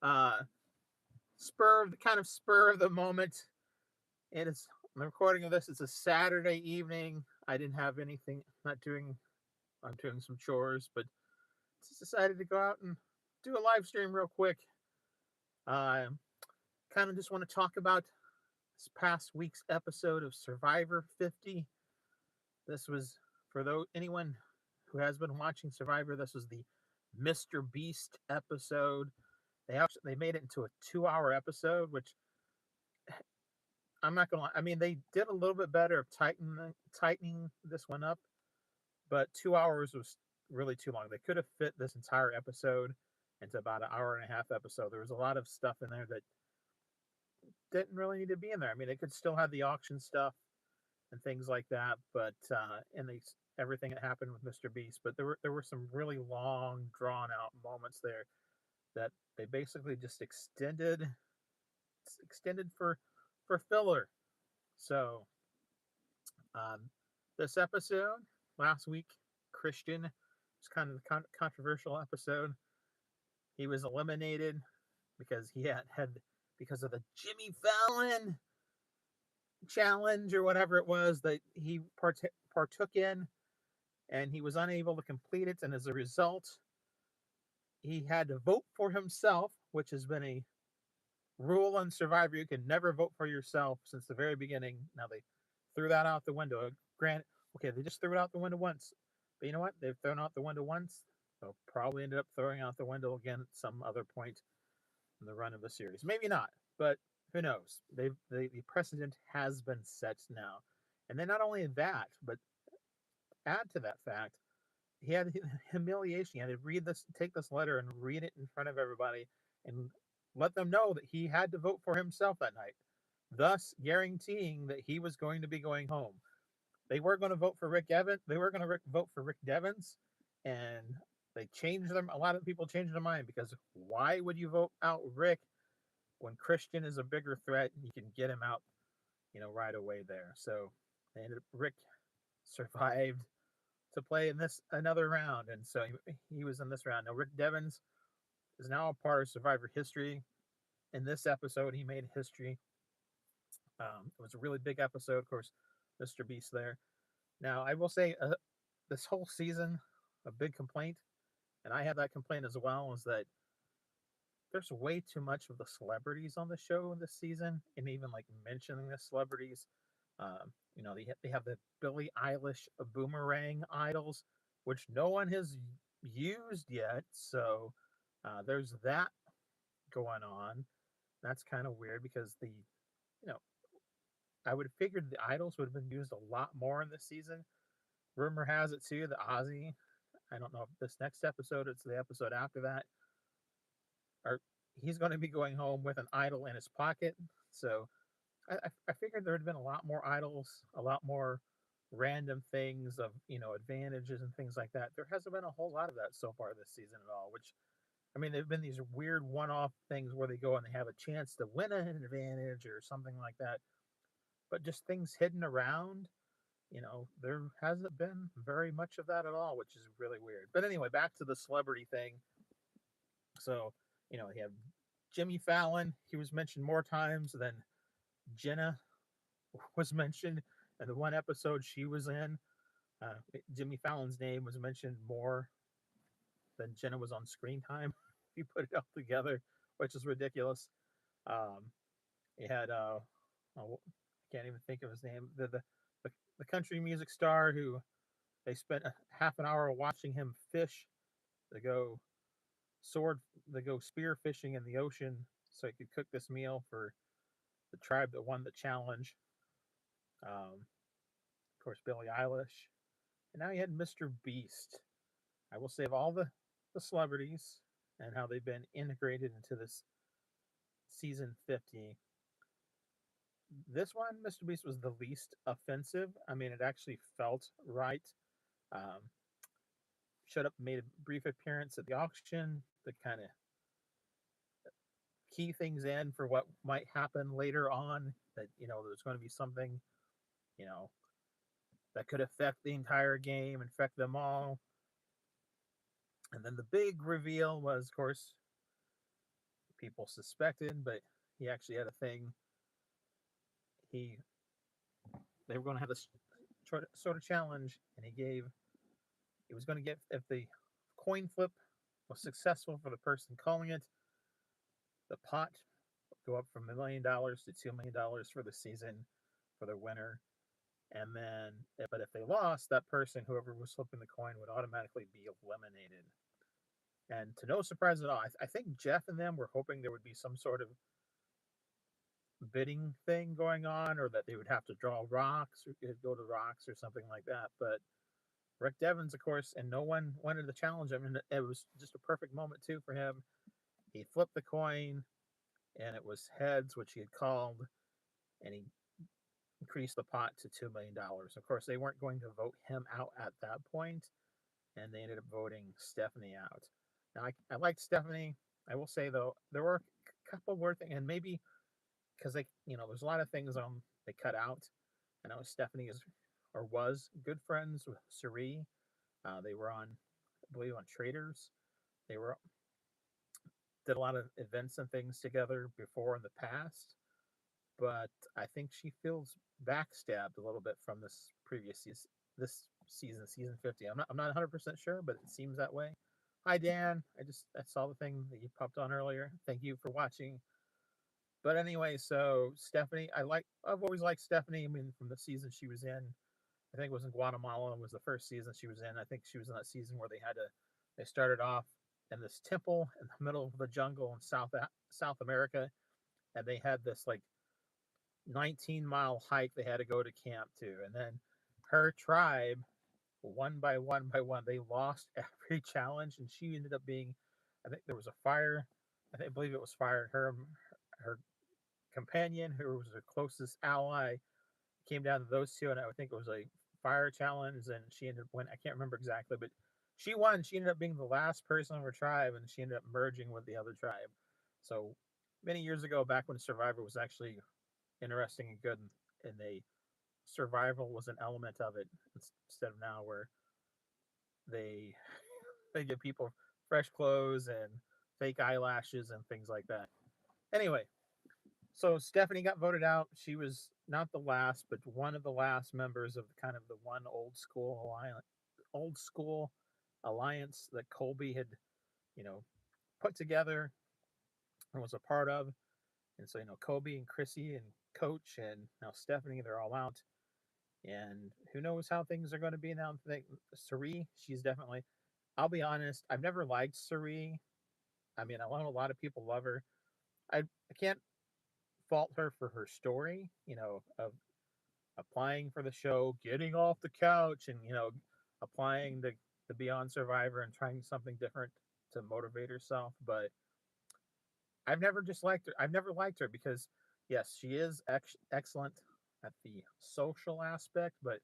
Uh, spur of the moment. It is the recording of this. It's a Saturday evening. I didn't have anything. Not doing. I'm doing some chores, but just decided to go out and do a live stream real quick. Uh, kind of just want to talk about this past week's episode of Survivor 50. This was for anyone who has been watching Survivor. This was the Mr. Beast episode. They made it into a 2-hour episode, which I'm not gonna lie. I mean, they did a little bit better of tightening this one up, but 2 hours was really too long. They could have fit this entire episode into about an hour and a half episode. There was a lot of stuff in there that didn't really need to be in there. I mean, they could still have the auction stuff and things like that, but and everything that happened with Mr. Beast, but there were some really long, drawn out moments there that they basically just extended for filler. So um, this episode last week, Christian was kind of the controversial episode. He was eliminated because he had because of the Jimmy Fallon challenge or whatever it was that he partook in, and he was unable to complete it. And as a result, he had to vote for himself, which has been a rule on Survivor. You can never vote for yourself since the very beginning. Now they threw that out the window. Granted, okay, they just threw it out the window once, but you know what? They've thrown out the window once. They'll probably end up throwing out the window again at some other point in the run of the series. Maybe not, but who knows? The precedent has been set now, and then not only that, but add to that fact, he had humiliation. He had to take this letter and read it in front of everybody, and let them know that he had to vote for himself that night, thus guaranteeing that he was going to be going home. They were going to vote for Rick Evans. They were going to vote for Rick Devens, and they changed them. A lot of people changed their mind because why would you vote out Rick when Christian is a bigger threat and you can get him out, right away there. So Rick survived to play in this another round, and so he was in this round. Now Rick Devens is now a part of Survivor history. In this episode, he made history. It was a really big episode, of course. Mr. Beast there. Now I will say, this whole season, a big complaint, and I have that complaint as well, is that there's way too much of the celebrities on the show this season, and even like mentioning the celebrities. They have the Billie Eilish boomerang idols, which no one has used yet. So there's that going on. That's kind of weird because you know, I would have figured the idols would have been used a lot more in this season. Rumor has it too that Ozzy, I don't know if this next episode, it's the episode after that, or he's going to be going home with an idol in his pocket. So I figured there had been a lot more idols, a lot more random things of advantages and things like that. There hasn't been a whole lot of that so far this season at all. Which, I mean, there've been these weird one-off things where they go and they have a chance to win an advantage or something like that, but just things hidden around. There hasn't been very much of that at all, which is really weird. But anyway, back to the celebrity thing. So, you have Jimmy Fallon. He was mentioned more times than Jenna was mentioned in the one episode she was in. Uh, Jimmy Fallon's name was mentioned more than Jenna was on screen time. If you put it all together, which is ridiculous. Um, he had I can't even think of his name. The country music star who they spent a half an hour watching him fish. They go sword. They go spear fishing in the ocean so he could cook this meal for the tribe that won the challenge. Of course, Billie Eilish. And now you had Mr. Beast. I will say of all the celebrities and how they've been integrated into this season 50, this one, Mr. Beast, was the least offensive. I mean, it actually felt right. Um, Showed up, made a brief appearance at the auction to kind of key things in for what might happen later on. That there's going to be something you know that could affect the entire game, affect them all. And then the big reveal was, of course, people suspected, but he actually had a thing. He They were going to have this sort of challenge, and he was going to get, if the coin flip was successful for the person calling it, the pot would go up from $1 million to $2 million for the season for the winner. And then, but if they lost, that person, whoever was flipping the coin, would automatically be eliminated. And to no surprise at all, I think Jeff and them were hoping there would be some sort of bidding thing going on, or that they would have to draw rocks or go to rocks or something like that. But Rick Devens, of course, and no one wanted to challenge him, and it was just a perfect moment too for him. He flipped the coin, and it was heads, which he had called, and he increased the pot to $2 million. Of course, they weren't going to vote him out at that point, and they ended up voting Stephanie out. Now, I liked Stephanie. I will say though, there were a couple more things, and maybe because there's a lot of things they cut out. I know Stephanie is or was good friends with Suri. They were on, I believe, on Traders. They were did a lot of events and things together before in the past, but I think she feels backstabbed a little bit from this previous season, season 50. I'm not 100% sure, but it seems that way. Hi Dan, I saw the thing that you popped on earlier. Thank you for watching. But anyway, so Stephanie, I've always liked Stephanie. I mean, from the season she was in, I think it was in Guatemala. It was the first season she was in. I think she was in that season where they started off in this temple in the middle of the jungle in South America, and they had this like 19-mile hike they had to go to camp to, and then her tribe, one by one by one, they lost every challenge, and she ended up being, I think there was a fire, I believe it was fire. Her companion, who was her closest ally, came down to those two, and I think it was a fire challenge, and she ended up winning. I can't remember exactly, but she won. She ended up being the last person of her tribe, and she ended up merging with the other tribe. So many years ago, back when Survivor was actually interesting and good, and survival was an element of it, instead of now where they they give people fresh clothes and fake eyelashes and things like that. Anyway, so Stephanie got voted out. She was not the last, but one of the last members of kind of the one old school alliance that Colby had, you know, put together and was a part of. And so, Kobe and Chrissy and Coach and now Stephanie, they're all out. And who knows how things are going to be now. Sari, she's definitely, I'll be honest, I've never liked Sari. I mean, I know a lot of people love her. I can't fault her for her story, of applying for the show, getting off the couch, and applying to be on Survivor and trying something different to motivate herself. But I've never just liked her. I've never liked her because yes, she is excellent at the social aspect, but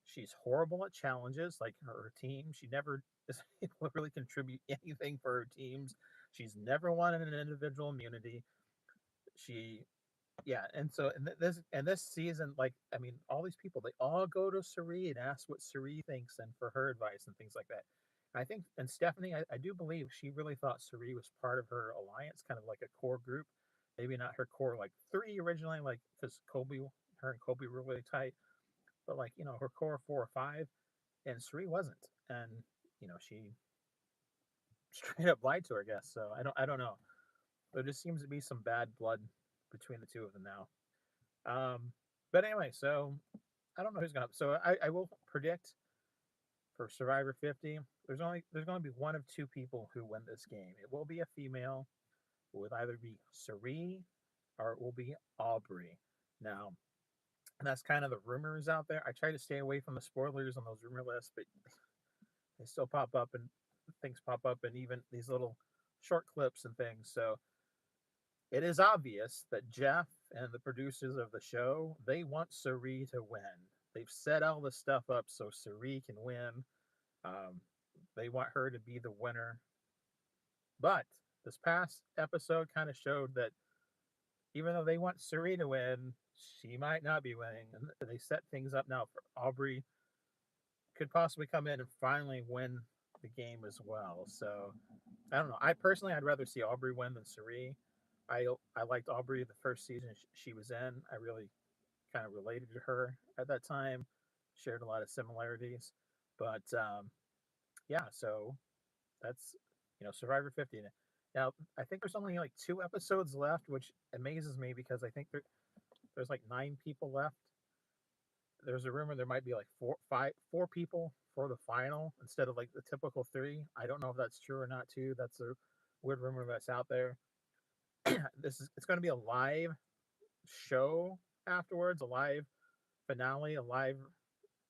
she's horrible at challenges like her team. She never is able to really contribute anything for her teams. She's never won an individual immunity. She Yeah, and so this season, like, I mean, all these people, they all go to Suri and ask what Suri thinks and for her advice and things like that. I think, and Stephanie, I do believe she really thought Suri was part of her alliance, kind of like a core group. Maybe not her core like three originally, like because her and Kobe were really tight, but like her core 4 or 5, and Suri wasn't, and she straight up lied to her, I guess. So I don't know. There just seems to be some bad blood between the two of them now. But anyway, so I don't know who's gonna. So I will predict for Survivor 50. There's going to be one of two people who win this game. It will be a female. It will either be Sari or it will be Aubrey. Now, that's kind of the rumors out there. I try to stay away from the spoilers on those rumor lists, but they still pop up and things pop up, and even these little short clips and things. So it is obvious that Jeff and the producers of the show, they want Sari to win. They've set all this stuff up so Sari can win. Um, they want her to be the winner. But this past episode kind of showed that even though they want Sari to win, she might not be winning. And they set things up now for Aubrey could possibly come in and finally win the game as well. So I don't know. I personally, I'd rather see Aubrey win than Cerie. I liked Aubrey the first season she was in. I really kind of related to her at that time. Shared a lot of similarities, but yeah. So that's Survivor 50. Now I think there's only like 2 episodes left, which amazes me because I think there's like 9 people left. There's a rumor there might be like four people for the final instead of like the typical 3. I don't know if that's true or not. Too. That's a weird rumor that's out there. It's going to be a live show afterwards, a live finale, a live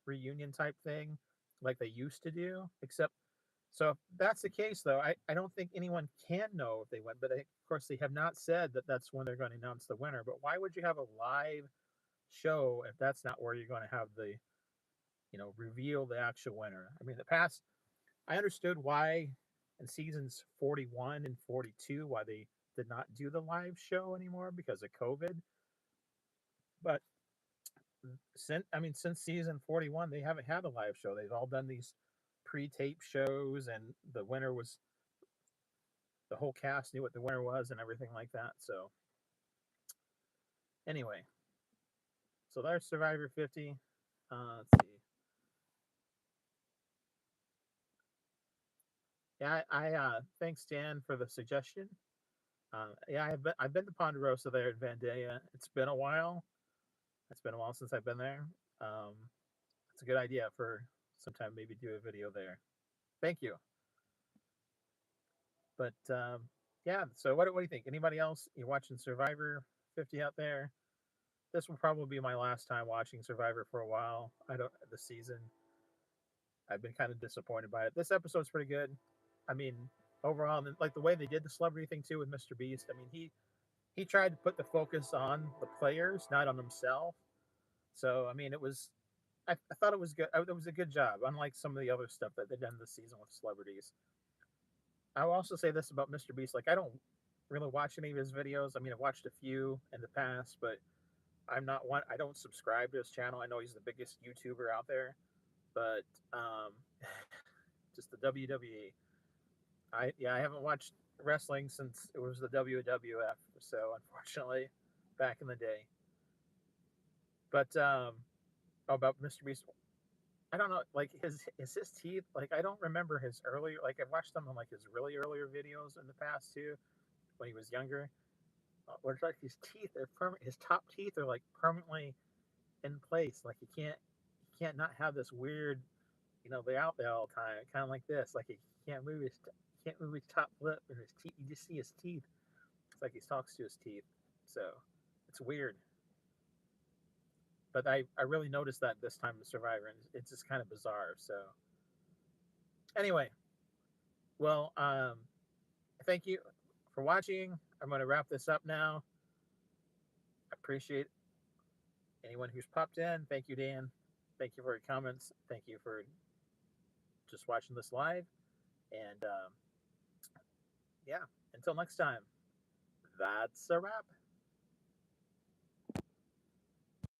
reunion type thing, like they used to do. Except, so if that's the case, though, I don't think anyone can know if they win. But of course, they have not said that that's when they're going to announce the winner. But why would you have a live show if that's not where you're going to have the reveal the actual winner? I mean, the past, I understood why in seasons 41 and 42 why they did not do the live show anymore because of COVID. But since season 41, they haven't had a live show. They've all done these pre-tape shows, and the whole cast knew what the winner was and everything like that. So anyway, so there's Survivor 50. Let's see. Yeah, I thanks Dan for the suggestion. Yeah, I've been to Ponderosa there at Vandalia. It's been a while. It's been a while since I've been there. Um, it's a good idea for sometime maybe do a video there. Thank you. But yeah, so what do you think? Anybody else? You watching Survivor 50 out there? This will probably be my last time watching Survivor for a while. I don't the season. I've been kind of disappointed by it. This episode's pretty good. I mean, overall, like the way they did the celebrity thing too with Mr. Beast. I mean, he tried to put the focus on the players, not on himself. So I mean, I thought it was good. It was a good job, unlike some of the other stuff that they've done this season with celebrities. I will also say this about Mr. Beast: like I don't really watch any of his videos. I mean, I've watched a few in the past, but I'm not one. I don't subscribe to his channel. I know he's the biggest YouTuber out there, but um, just the WWE. I haven't watched wrestling since it was the WWF. So unfortunately, back in the day. But about Mr. Beast, I don't know. Like his teeth. Like I don't remember his earlier. Like I've watched some of like his really earlier videos in the past too, when he was younger. Where it's like his teeth are permanent. His top teeth are like permanently in place. Like he can't not have this weird. They're out there all the time. Kind of like this. Like he can't move he can't move his top lip and his teeth. You just see his teeth. It's like he talks to his teeth. So it's weird. But I really noticed that this time in Survivor, and it's just kind of bizarre. So anyway, well, thank you for watching. I'm going to wrap this up now. I appreciate anyone who's popped in. Thank you, Dan. Thank you for your comments. Thank you for just watching this live. And yeah, until next time, that's a wrap.